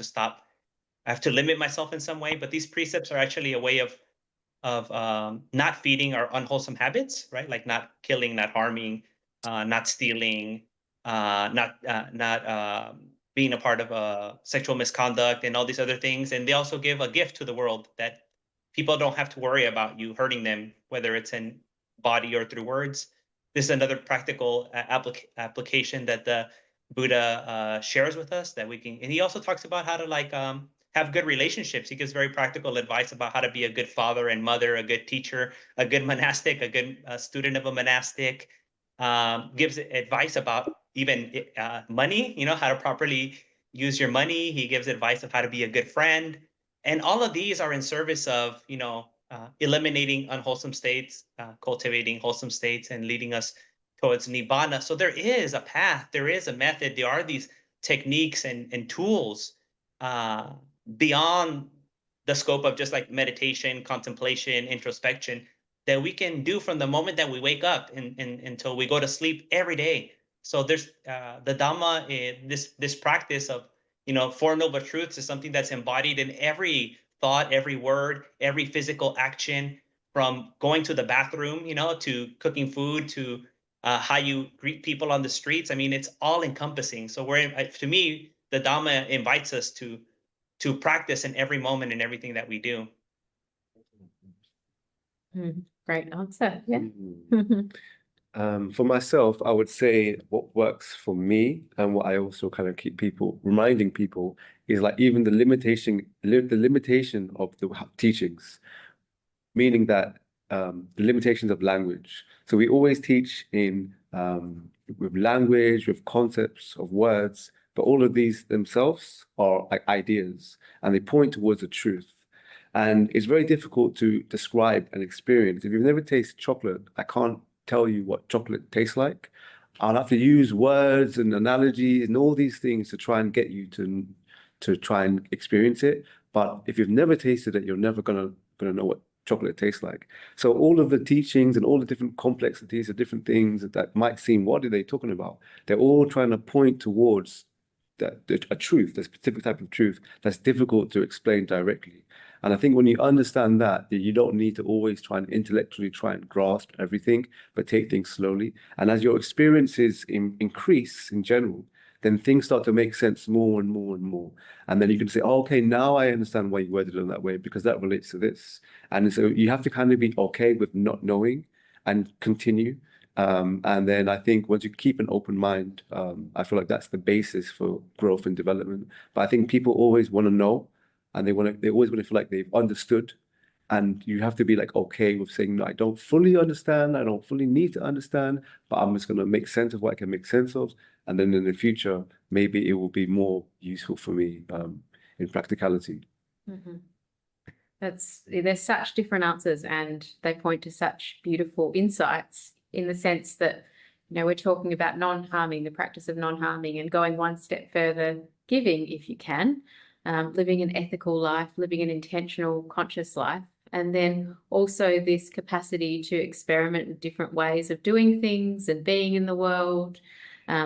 [SPEAKER 5] to limit myself in some way. But these precepts are actually a way of not feeding our unwholesome habits, right? Like not killing, not harming, not stealing, not being a part of sexual misconduct and all these other things. And they also give a gift to the world that people don't have to worry about you hurting them, whether it's in body or through words. This is another practical application that the Buddha shares with us that we can. And he also talks about how to have good relationships. He gives very practical advice about how to be a good father and mother, a good teacher, a good monastic, a good student of a monastic. Gives advice about even money, how to properly use your money. He gives advice of how to be a good friend. And all of these are in service of, eliminating unwholesome states, cultivating wholesome states, and leading us towards Nibbana. So there is a path, there is a method, there are these techniques and tools beyond the scope of just like meditation, contemplation, introspection, that we can do from the moment that we wake up and until we go to sleep every day. So there's the Dhamma, this practice of, Four Noble Truths is something that's embodied in every thought, every word, every physical action. from going to the bathroom, to cooking food, to how you greet people on the streets. I mean, it's all encompassing. So to me, the Dhamma invites us to practice in every moment and everything that we do.
[SPEAKER 1] Great answer. Yeah.
[SPEAKER 3] For myself, I would say what works for me and what I also kind of keep reminding people is like even the limitation of the teachings, meaning that the limitations of language. So we always teach with language, with concepts of words, but all of these themselves are like ideas and they point towards the truth. And it's very difficult to describe and experience. If you've never tasted chocolate, I can't tell you what chocolate tastes like. I'll have to use words and analogies and all these things to try and get you to try and experience it. But if you've never tasted it, you're never gonna know what chocolate tastes like. So all of the teachings and all the different complexities of different things that might seem, what are they talking about? They're all trying to point towards a truth, a specific type of truth that's difficult to explain directly. And I think when you understand that you don't need to always try and intellectually try and grasp everything, but take things slowly. And as your experiences increase in general, then things start to make sense more and more and more. And then you can say, oh, okay, now I understand why you worded it that way, because that relates to this. And so you have to kind of be okay with not knowing and continue. And then I think once you keep an open mind, I feel like that's the basis for growth and development. But I think people always want to know, and they always want to feel like they've understood. And you have to be like okay with saying, no, I don't fully understand, I don't fully need to understand, but I'm just going to make sense of what I can make sense of. And then in the future, maybe it will be more useful for me in practicality.
[SPEAKER 1] There's such different answers and they point to such beautiful insights in the sense that, we're talking about non-harming, the practice of non-harming, and going one step further, giving if you can, living an ethical life, living an intentional, conscious life, and then also this capacity to experiment with different ways of doing things and being in the world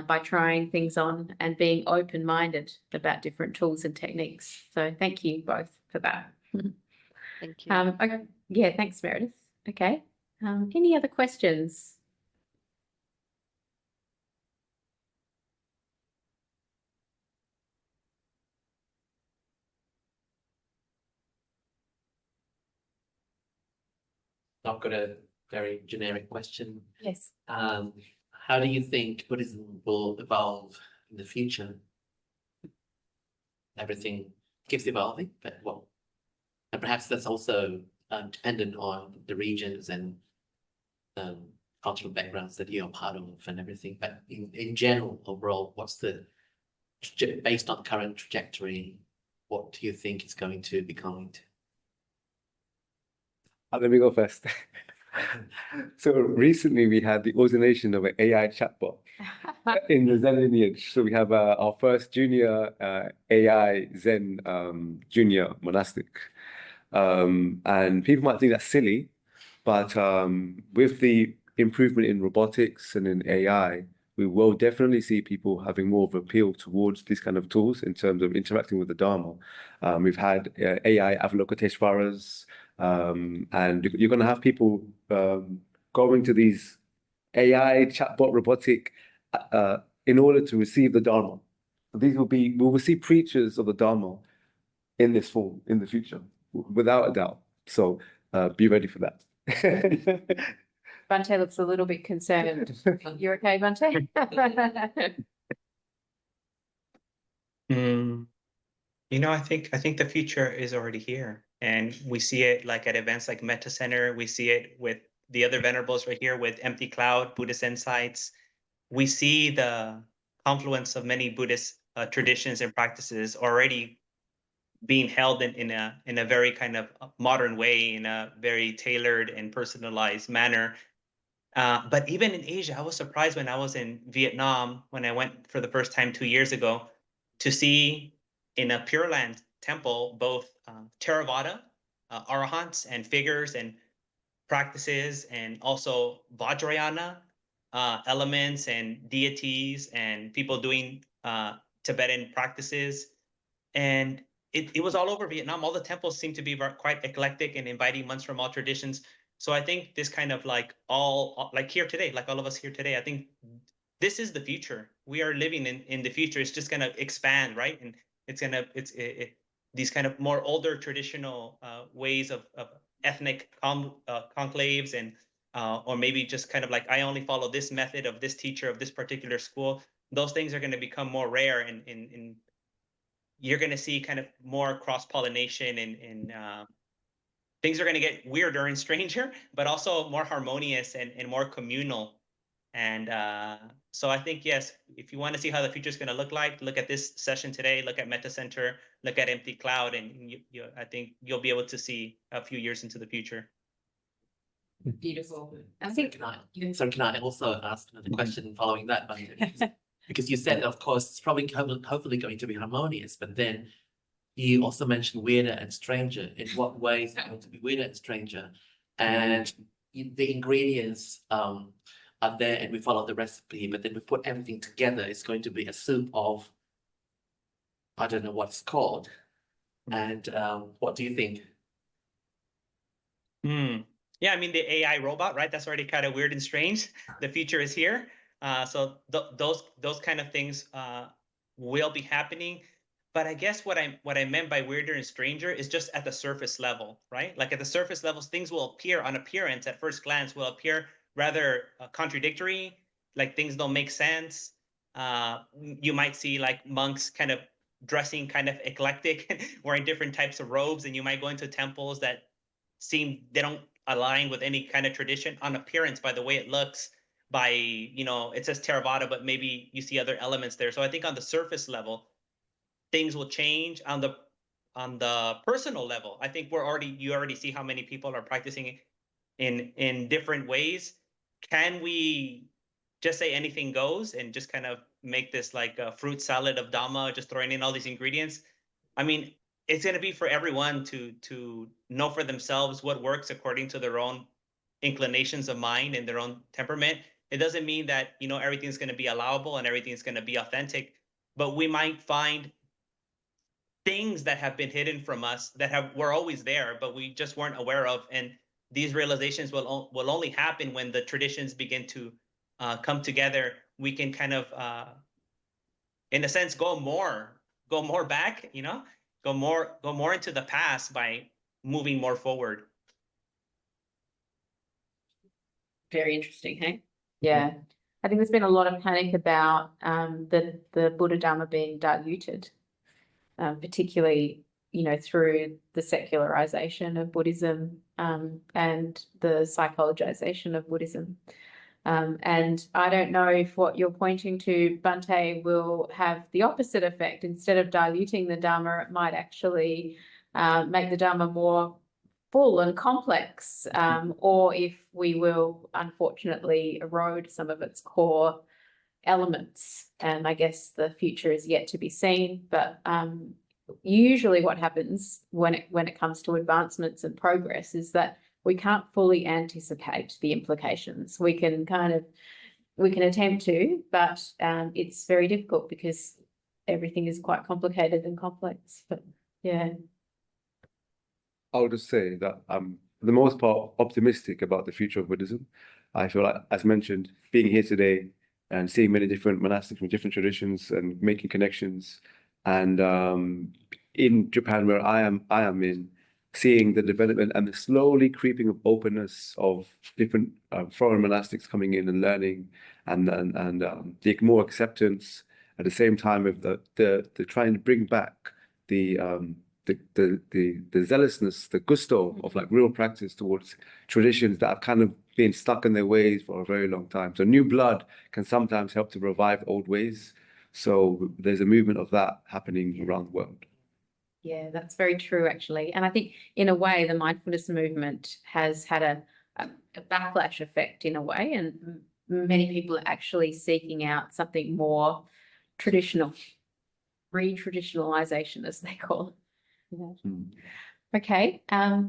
[SPEAKER 1] by trying things on and being open-minded about different tools and techniques. So thank you both for that.
[SPEAKER 8] Thank you.
[SPEAKER 1] Okay. Yeah, thanks, Meredith. Okay. Any other questions?
[SPEAKER 9] I've got a very generic question.
[SPEAKER 1] Yes.
[SPEAKER 9] How do you think Buddhism will evolve in the future? Everything keeps evolving, but and perhaps that's also dependent on the regions and cultural backgrounds that you're part of and everything. But in general, overall, what's based on current trajectory, what do you think it's going to become?
[SPEAKER 3] Let me go first. So recently we had the ordination of an AI chatbot in the Zen lineage. So we have our first junior AI Zen junior monastic. And people might think that's silly, but with the improvement in robotics and in AI, we will definitely see people having more of an appeal towards these kind of tools in terms of interacting with the Dharma. We've had AI Avalokiteshvaras, and you're going to have people going to these AI chatbot robotic in order to receive the Dharma. We will see preachers of the Dharma in this form in the future, without a doubt. So be ready for that.
[SPEAKER 1] Bhante looks a little bit concerned. You're okay, Bhante?
[SPEAKER 5] I think the future is already here, and we see it like at events like Metta Center. We see it with the other venerables right here with Empty Cloud, Buddhist Insights. We see the confluence of many Buddhist traditions and practices already being held in a very kind of modern way, in a very tailored and personalized manner. But even in Asia, I was surprised when I was in Vietnam, when I went for the first time 2 years ago, to see in a Pure Land temple both Theravāda, arahants and figures and practices, and also Vajrayana elements and deities and people doing Tibetan practices. And it was all over Vietnam. All the temples seemed to be quite eclectic and inviting monks from all traditions. So I think this kind of like like here today, like all of us here today, I think this is the future. We are living in the future. It's just going to expand, right? And it's going to, these kind of more older traditional ways of ethnic conclaves and, or maybe just kind of like, I only follow this method of this teacher of this particular school. Those things are going to become more rare, and you're going to see kind of more cross-pollination, and things are going to get weirder and stranger, but also more harmonious and more communal. And so I think, yes, if you want to see how the future is going to look like, look at this session today, look at Metta Center, look at Empty Cloud, and I think you'll be able to see a few years into the future.
[SPEAKER 1] Beautiful. I
[SPEAKER 9] So
[SPEAKER 1] think
[SPEAKER 9] can I also ask another question following that? Because you said, of course, it's probably hopefully going to be harmonious, but then you also mentioned weirder and stranger. In what ways is it going to be weirder and stranger? And the ingredients are there, and we follow the recipe, but then we put everything together. It's going to be a soup of, I don't know what it's called. And what do you think?
[SPEAKER 5] Yeah, I mean, the AI robot, right? That's already kind of weird and strange. The future is here. So those kind of things will be happening. But I guess what I meant by weirder and stranger is just at the surface level, right? Like at the surface levels, things will appear on appearance at first glance, will appear rather contradictory, like things don't make sense. You might see like monks kind of dressing kind of eclectic, wearing different types of robes, and you might go into temples that they don't align with any kind of tradition on appearance, by the way it looks, by, it says Theravāda, but maybe you see other elements there. So I think on the surface level, things will change. On the personal level, I think you already see how many people are practicing in different ways. Can we just say anything goes and just kind of make this like a fruit salad of Dhamma, just throwing in all these ingredients? I mean, it's going to be for everyone to know for themselves what works according to their own inclinations of mind and their own temperament. It doesn't mean that, everything's going to be allowable and everything's going to be authentic, but we might find things that have been hidden from us that were always there, but we just weren't aware of. And these realizations will only happen when the traditions begin to come together. We can kind of, in a sense, go more back, go more into the past by moving more forward.
[SPEAKER 1] very interesting, hey? Yeah. I think there's been a lot of panic about the Buddha Dhamma being diluted, particularly, through the secularization of Buddhism and the psychologization of Buddhism. And I don't know if what you're pointing to, Bhante, will have the opposite effect. Instead of diluting the Dhamma, it might actually make the Dhamma more full and complex, or if we will unfortunately erode some of its core elements. And I guess the future is yet to be seen, but usually what happens when it comes to advancements and progress is that we can't fully anticipate the implications. We can attempt to, but it's very difficult because everything is quite complicated and complex. But yeah.
[SPEAKER 3] I would just say that I'm, for the most part, optimistic about the future of Buddhism. I feel like, as mentioned, being here today and seeing many different monastics from different traditions and making connections, and in Japan, where I am in, seeing the development and the slowly creeping of openness of different foreign monastics coming in and learning, and the more acceptance at the same time of the trying to bring back the zealousness, the gusto of like real practice towards traditions that have kind of been stuck in their ways for a very long time. So new blood can sometimes help to revive old ways. So there's a movement of that happening around the world.
[SPEAKER 1] Yeah, that's very true, actually. And I think in a way, the mindfulness movement has had a backlash effect in a way, and many people are actually seeking out something more traditional, re-traditionalization, as they call it. Yeah. Okay,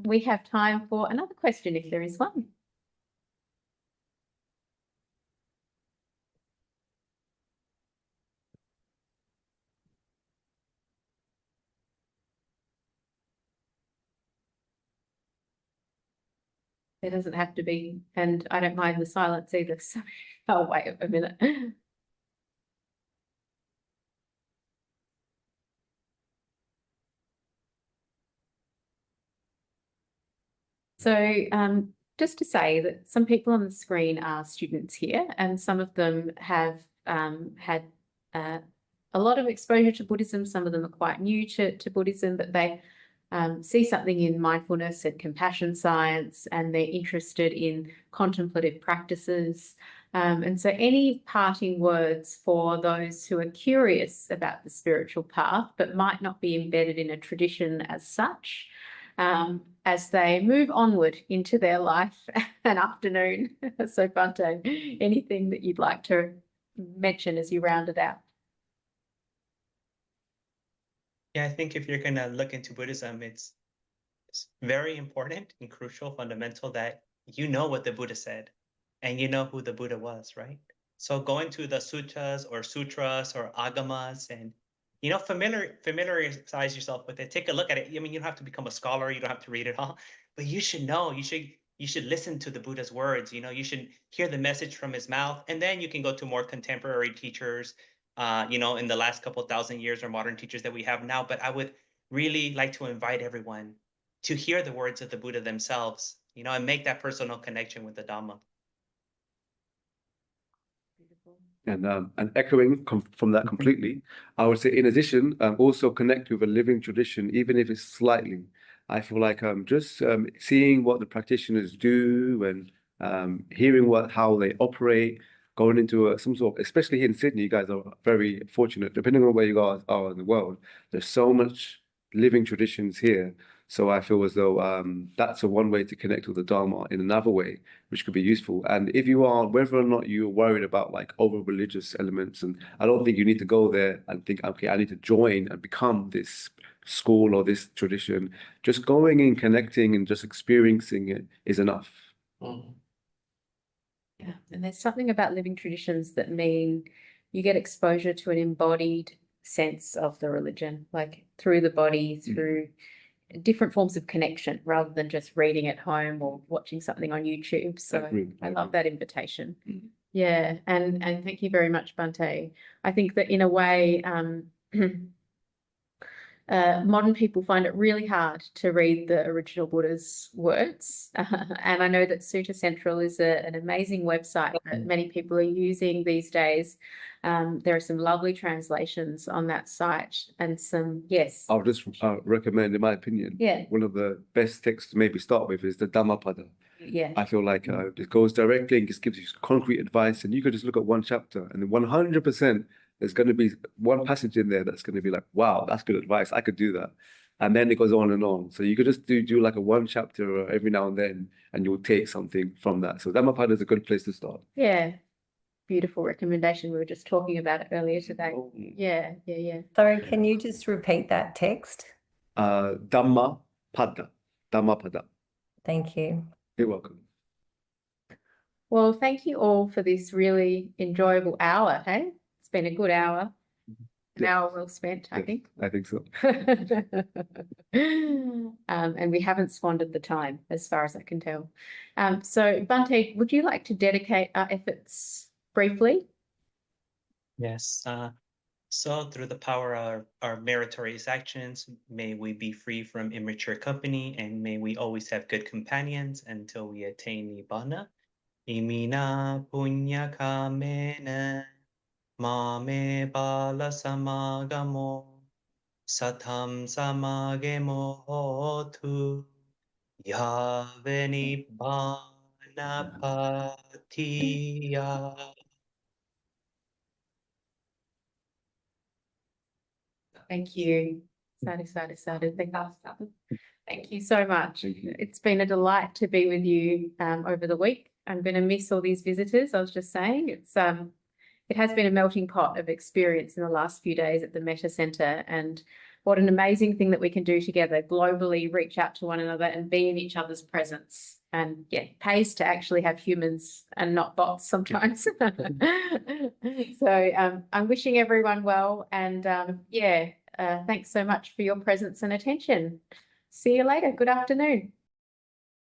[SPEAKER 1] we have time for another question if there is one. There doesn't have to be, and I don't mind the silence either. So I'll wait a minute. So just to say that some people on the screen are students here, and some of them have had a lot of exposure to Buddhism. Some of them are quite new to Buddhism, but they see something in mindfulness and compassion science, and they're interested in contemplative practices. And so any parting words for those who are curious about the spiritual path, but might not be embedded in a tradition as such, as they move onward into their life and afternoon. So Bhante, anything that you'd like to mention as you round it out?
[SPEAKER 5] Yeah, I think if you're going to look into Buddhism, it's very important and crucial, fundamental that you know what the Buddha said and you know who the Buddha was, right? So going to the suttas or agamas and, you know, familiarize yourself with it. Take a look at it. I mean, you don't have to become a scholar. You don't have to read it all, but you should know. You should listen to the Buddha's words. You know, you should hear the message from his mouth, and then you can go to more contemporary teachers, you know, in the last couple of thousand years, or modern teachers that we have now. But I would really like to invite everyone to hear the words of the Buddha themselves, you know, and make that personal connection with the Dhamma.
[SPEAKER 3] And echoing from that completely, I would say, in addition, also connect with a living tradition, even if it's slightly. I feel like just seeing what the practitioners do and hearing how they operate, going into some sort of, especially here in Sydney, you guys are very fortunate. Depending on where you guys are in the world, there's so much living traditions here. So I feel as though that's one way to connect with the Dharma in another way, which could be useful. And if you are, whether or not you're worried about like over religious elements, and I don't think you need to go there and think, okay, I need to join and become this school or this tradition. Just going in, connecting, and just experiencing it is enough.
[SPEAKER 1] Yeah, and there's something about living traditions that mean you get exposure to an embodied sense of the religion, like through the body, through different forms of connection, rather than just reading at home or watching something on YouTube. So I love that invitation. Yeah, and thank you very much, Bhante. I think that in a way, modern people find it really hard to read the original Buddha's words. And I know that Sutta Central is an amazing website that many people are using these days. There are some lovely translations on that site and some, yes.
[SPEAKER 3] I'll just recommend, in my opinion, one of the best texts to maybe start with is the Dhammapada.
[SPEAKER 1] Yeah.
[SPEAKER 3] I feel like it goes directly and just gives you concrete advice, and you could just look at one chapter and then 100% there's going to be one passage in there that's going to be like, wow, that's good advice. I could do that. And then it goes on and on. So you could just do like a one chapter every now and then, and you'll take something from that. So Dhammapada is a good place to start.
[SPEAKER 1] Yeah. Beautiful recommendation. We were just talking about it earlier today. Yeah.
[SPEAKER 4] Sorry, can you just repeat that text?
[SPEAKER 3] Dhammapada.
[SPEAKER 4] Thank you.
[SPEAKER 3] You're welcome.
[SPEAKER 1] Well, thank you all for this really enjoyable hour, hey? It's been a good hour. An hour well spent, I think.
[SPEAKER 3] I think so.
[SPEAKER 1] And we haven't squandered the time, as far as I can tell. So, Bhante, would you like to dedicate our efforts briefly?
[SPEAKER 5] Yes. So through the power of our meritorious actions, may we be free from immature company, and may we always have good companions until we attain Nibbana. Imina punya kamena mame bala samagamo satam samagemo hotu yave nibbana patiya.
[SPEAKER 1] Thank you. Sadhu. Thank you so much. It's been a delight to be with you over the week. I'm going to miss all these visitors. I was just saying it has been a melting pot of experience in the last few days at the Metta Center, and what an amazing thing that we can do together globally, reach out to one another and be in each other's presence. And yeah, it pays to actually have humans and not bots sometimes. So I'm wishing everyone well, and thanks so much for your presence and attention. See you later. Good afternoon.